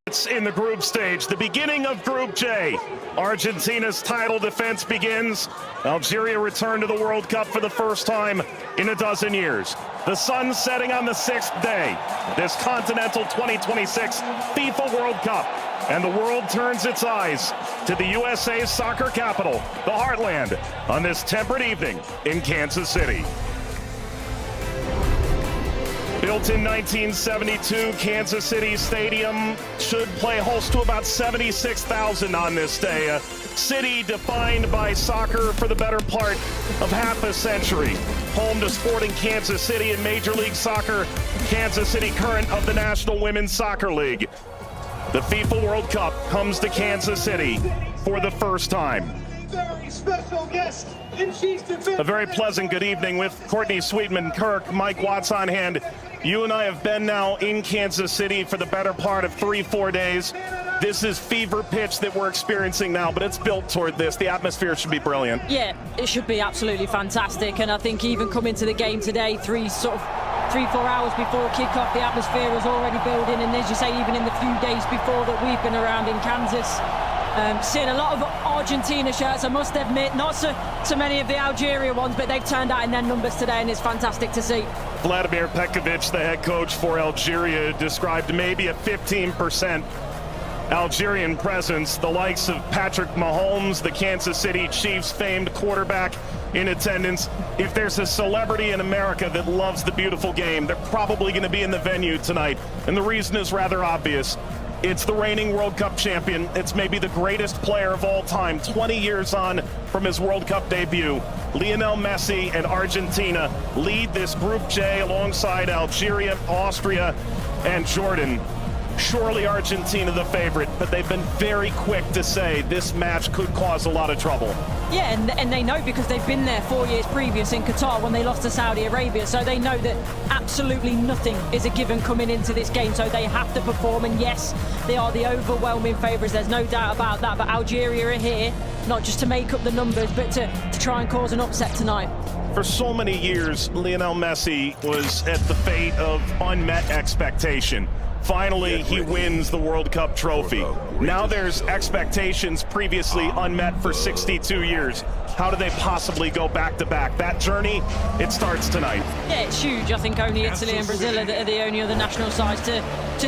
It's in the group stage, the beginning of Group J. Argentina's title defense begins. Algeria returned to the World Cup for the first time in a dozen years. The sun's setting on the 6th day, this Continental 2026 FIFA World Cup. And the world turns its eyes to the USA's soccer capital, the Heartland, on this temperate evening in Kansas City. Built in 1972, Kansas City Stadium should play host to about 76,000 on this day. A city defined by soccer for the better part of half a century. Home to Sporting Kansas City in Major League Soccer, Kansas City current of the National Women's Soccer League. The FIFA World Cup comes to Kansas City for the first time. Very special guest. A very pleasant good evening with Courtney Sweetman-Kirk, Mike Watts on hand. You and I have been now in Kansas City for the better part of 3-4 days. This is fever pitch that we're experiencing now, but it's built toward this. The atmosphere should be brilliant. Yeah, it should be absolutely fantastic. And I think even coming to the game today, 3-4 hours before kickoff, the atmosphere was already building. And as you say, even in the few days before that we've been around in Kansas, seeing a lot of Argentina shirts, I must admit, not so many of the Algeria ones, but they've turned out in their numbers today, and it's fantastic to see. Vladimir Petkovic, the head coach for Algeria, described maybe a 15% Algerian presence. The likes of Patrick Mahomes, the Kansas City Chiefs famed quarterback, in attendance. If there's a celebrity in America that loves the beautiful game, they're probably going to be in the venue tonight. And the reason is rather obvious. It's the reigning World Cup champion. It's maybe the greatest player of all time, 20 years on from his World Cup debut. Lionel Messi and Argentina lead this Group J alongside Algeria, Austria, and Jordan. Surely Argentina the favorite, but they've been very quick to say this match could cause a lot of trouble. Yeah, and they know because they've been there 4 years previous in Qatar when they lost to Saudi Arabia, so they know that absolutely nothing is a given coming into this game, so they have to perform. And yes, they are the overwhelming favourites, there's no doubt about that, but Algeria are here not just to make up the numbers, but to try and cause an upset tonight. For so many years, Lionel Messi was at the fate of unmet expectation. Finally, he wins the World Cup trophy. Now there's expectations previously unmet for 62 years. How do they possibly go back-to-back? That journey, it starts tonight. Yeah, it's huge. I think only Italy and Brazil are the only other national sides to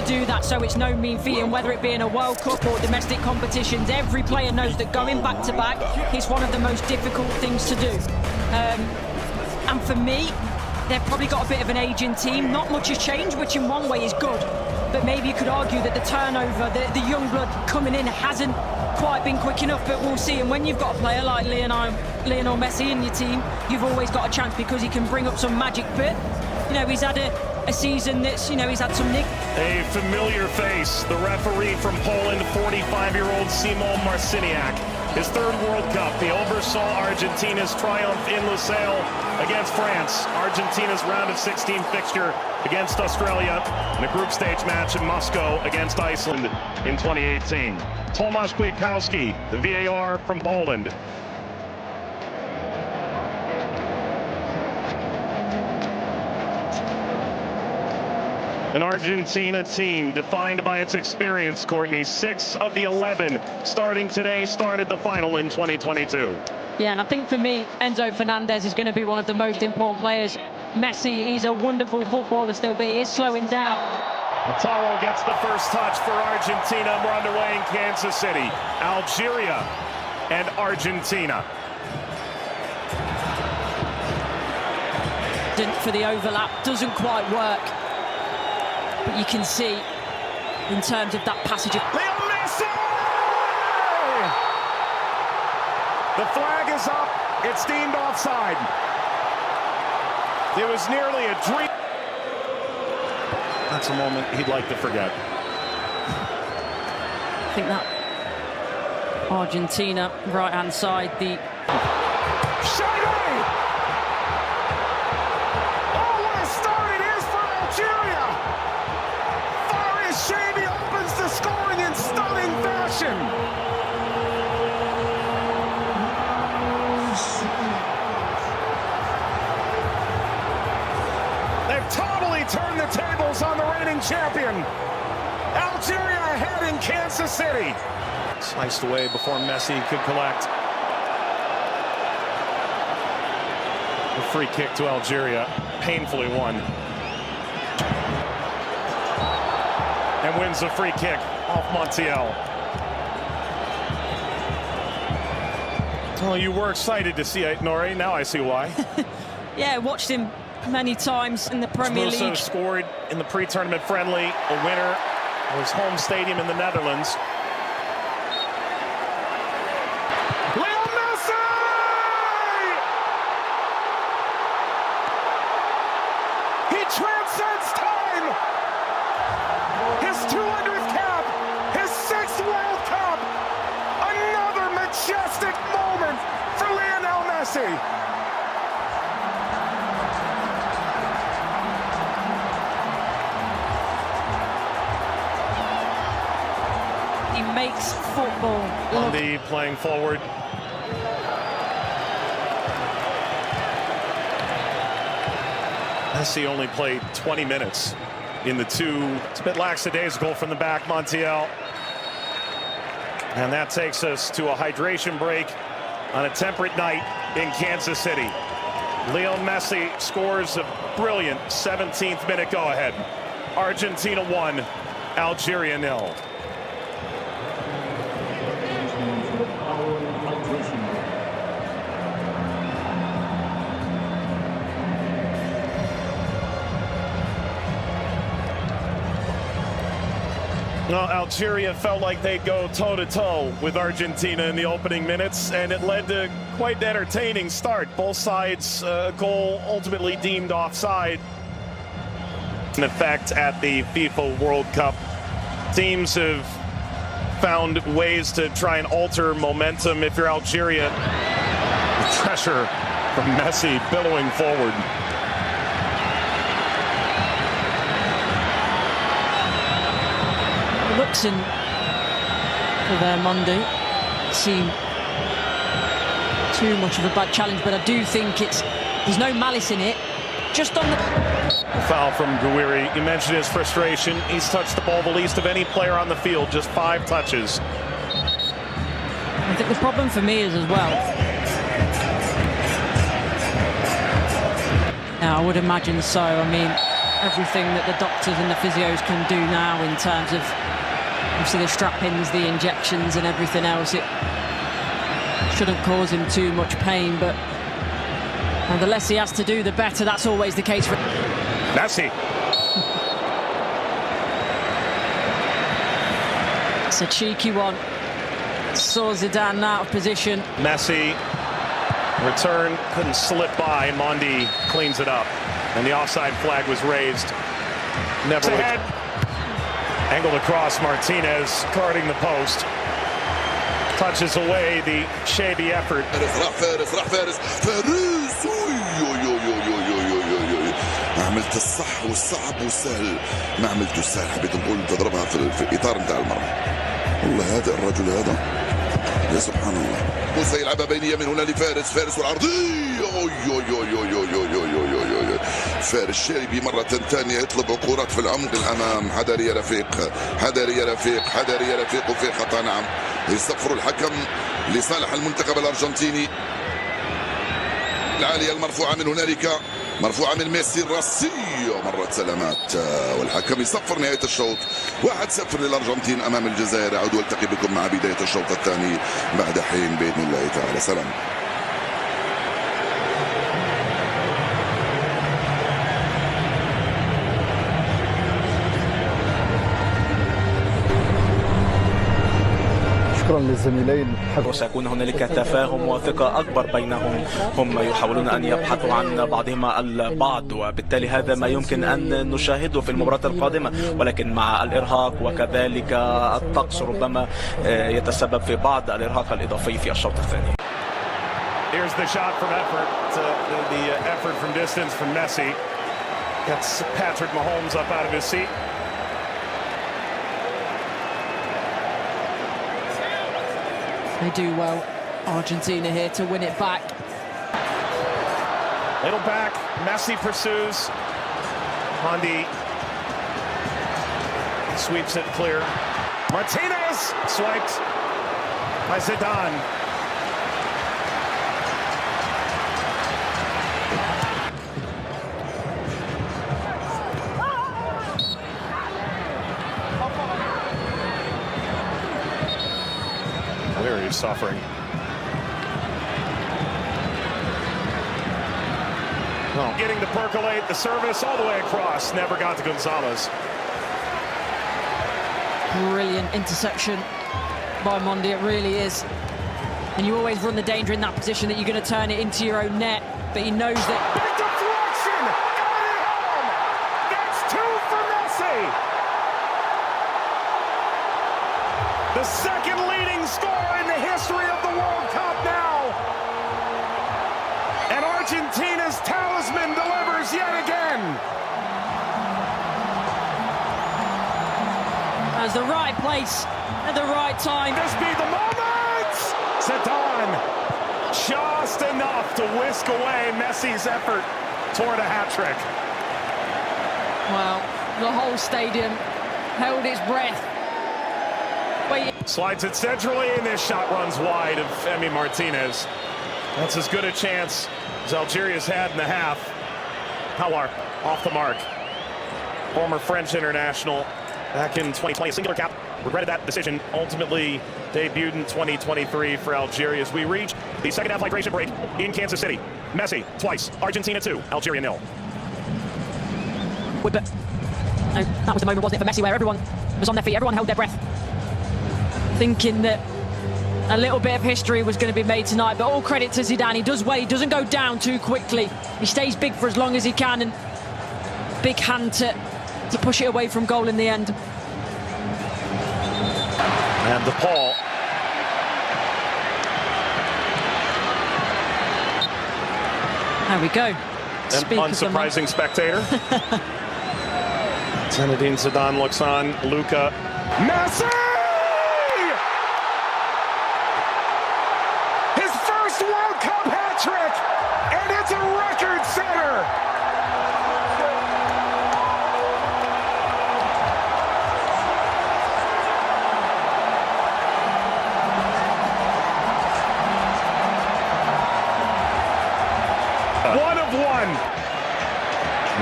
do that, so it's no mean feat. And whether it be in a World Cup or domestic competitions, every player knows that going back-to-back is one of the most difficult things to do. And for me, they've probably got a bit of an aging team. Not much has changed, which in one way is good. But maybe you could argue that the turnover, the young blood coming in hasn't quite been quick enough, but we'll see. And when you've got a player like Lionel Messi in your team, you've always got a chance because he can bring up some magic. But, he's had a season that's, he's had some nick. A familiar face, the referee from Poland, 45-year-old Szymon Marciniak. His third World Cup, he oversaw Argentina's triumph in Lusail against France. Argentina's round of 16 fixture against Australia in a group stage match in Moscow against Iceland in 2018. Tomasz Kwiatkowski, the VAR from Poland. An Argentina team defined by its experience, Courtney. 6 of the 11 starting today started the final in 2022. Yeah, and I think for me, Enzo Fernandez is going to be one of the most important players. Messi, he's a wonderful footballer still, but he is slowing down. Lautaro gets the first touch for Argentina. We're underway in Kansas City. Algeria and Argentina. For the overlap, doesn't quite work. But you can see, in terms of that passage of... Lionel Messi! The flag is up. It's deemed offside. It was nearly a dream. That's a moment he'd like to forget. I think that Argentina, right-hand side, the... Shavy opens the scoring in stunning fashion. They've totally turned the tables on the reigning champion. Algeria ahead Kansas City. Sliced away before Messi could collect. A free kick to Algeria, painfully won. And wins the free kick off Montiel. Well, you were excited to see it, Nori. Now I see why. Yeah, watched him many times in the Premier League. Also scored in the pre-tournament friendly, a winner of his home stadium in the Netherlands. Leo Messi! He transcends time! His 200th cap, his 6th World Cup, another majestic moment for Lionel Messi. He makes football look. Andy playing forward. Messi only played 20 minutes in the two. It's a bit lackadaisical from the back, Montiel. And that takes us to a hydration break on a temperate night in Kansas City. Leo Messi scores a brilliant 17th minute go-ahead. Argentina 1, Algeria 0. Well, Algeria felt like they'd go toe-to-toe with Argentina in the opening minutes, and it led to quite an entertaining start. Both sides, goal ultimately deemed offside. In effect, at the FIFA World Cup, teams have found ways to try and alter momentum. If you're Algeria, the pressure from Messi billowing forward. Looks in for their Monday. Seem too much of a bad challenge, but I do think there's no malice in it. Just on the foul from Gouiri. You mentioned his frustration. He's touched the ball the least of any player on the field, just 5 touches. I think the problem for me is as well. Yeah, I would imagine so. I mean, everything that the doctors and the physios can do now in terms of obviously the strap-ins, the injections and everything else, it shouldn't cause him too much pain, but the less he has to do, the better. That's always the case for Messi. It's a cheeky one. Saw Zidane out of position. Messi, return, couldn't slip by. Mondi cleans it up, and the offside flag was raised. Never ahead. Angled across, Martinez guarding the post. Touches away the shabby effort. ما عملت الصح والصعب والسهل، ما عملت السهل، حبيت نقول تضربها في الاطار نتاع المرمى. والله هذا الرجل هذا يا سبحان الله. موسى يلعبها بينيه من هنا لفارس، فارس والعرضيه. فارس الشاربي مرة ثانية يطلب كرات في العمق الأمام. حذر يا رفيق، حذر يا رفيق، حذر يا رفيق، وفي خطأ. نعم، يصفر الحكم لصالح المنتخب الأرجنتيني. العالية المرفوعة من هنالك، مرفوعة من ميسي الراسية، مرت سلامات، والحكم يصفر نهاية الشوط. 1-0 للأرجنتين أمام الجزائر. أعود والتقي بكم مع بداية الشوط الثاني بعد حين بإذن الله تعالى. سلام. شكرا للزميلين. وسيكون هنالك تفاهم وثقة أكبر بينهم. هم يحاولون أن يبحثوا عن بعضهما البعض، وبالتالي هذا ما يمكن أن نشاهده في المباراة القادمة، ولكن مع الإرهاق وكذلك الطقس ربما يتسبب في بعض الإرهاق الإضافي في الشوط الثاني. Here's the shot from effort. The effort from distance from Messi. Gets Patrick Mahomes up out of his seat. They do well, Argentina here, to win it back. Little back, Messi pursues. Mondi sweeps it clear. Martinez swiped by Zidane. Cleary suffering. Oh. Getting to percolate the service all the way across. Never got to Gonzalez. Brilliant interception by Mondi, it really is. And you always run the danger in that position that you're going to turn it into your own net, but he knows that. Big deflection! Got it home! That's 2 for Messi! The second leading scorer in the history of the World Cup now! And Argentina's talisman delivers yet again! As the right place at the right time. This be the moment! Zidane, just enough to whisk away Messi's effort toward a hat-trick. Well, the whole stadium held its breath. Slides it centrally, and this shot runs wide of Emi Martinez. That's as good a chance as Algeria's had in the half. Pawar off the mark. Former French international back in 2020, singular cap. Regretted that decision. Ultimately debuted in 2023 for Algeria as we reach the second half hydration break in Kansas City. Messi twice. Argentina 2, Algeria 0. But that was the moment, wasn't it, for Messi, where everyone was on their feet, everyone held their breath, thinking that a little bit of history was going to be made tonight. But all credit to Zidane. He does well. He doesn't go down too quickly. He stays big for as long as he can, and big hand to push it away from goal in the end. And DePaul. There we go. An unsurprising spectator. Zinedine Zidane looks on. Luka. Messi! His first World Cup hat-trick! And it's a record setter! One of one.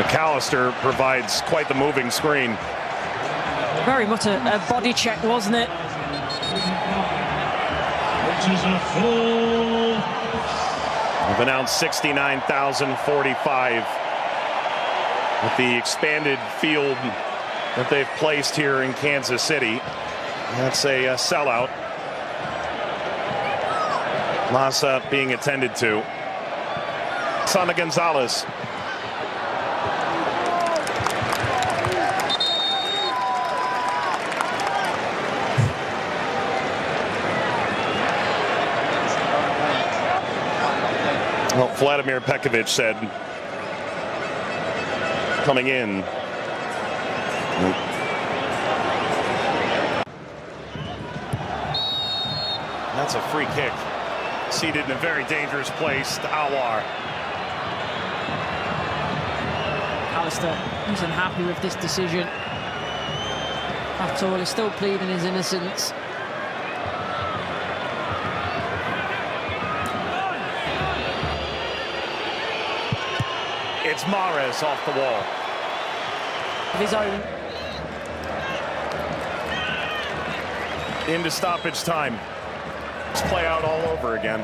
McAllister provides quite the moving screen. Very much a body check, wasn't it? We've announced 69,045 with the expanded field that they've placed here in Kansas City. That's a sellout. Massa being attended to. Sana Gonzalez. Well, Vladimir Pekovic said coming in. That's a free kick. Seated in a very dangerous place to Awar. Alistair isn't happy with this decision at all. He's still pleading his innocence. It's Mahrez off the wall. Of his own. Into stoppage time. Let's play out all over again.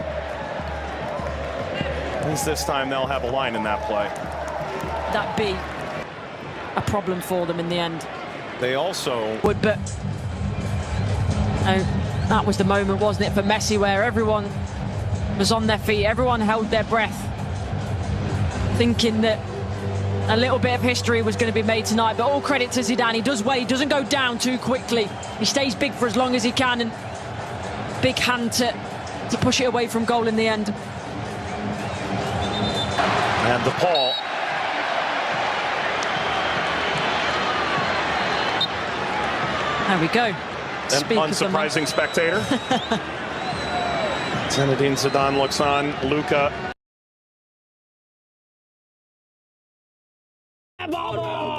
At least this time they'll have a line in that play. That be a problem for them in the end. They also But that was the moment, wasn't it, for Messi, where everyone was on their feet, everyone held their breath, thinking that a little bit of history was going to be made tonight. But all credit to Zidane. He does well. He doesn't go down too quickly. He stays big for as long as he can, and big hand to push it away from goal in the end. And DePaul. There we go. An unsurprising spectator. Zinedine Zidane looks on. Luka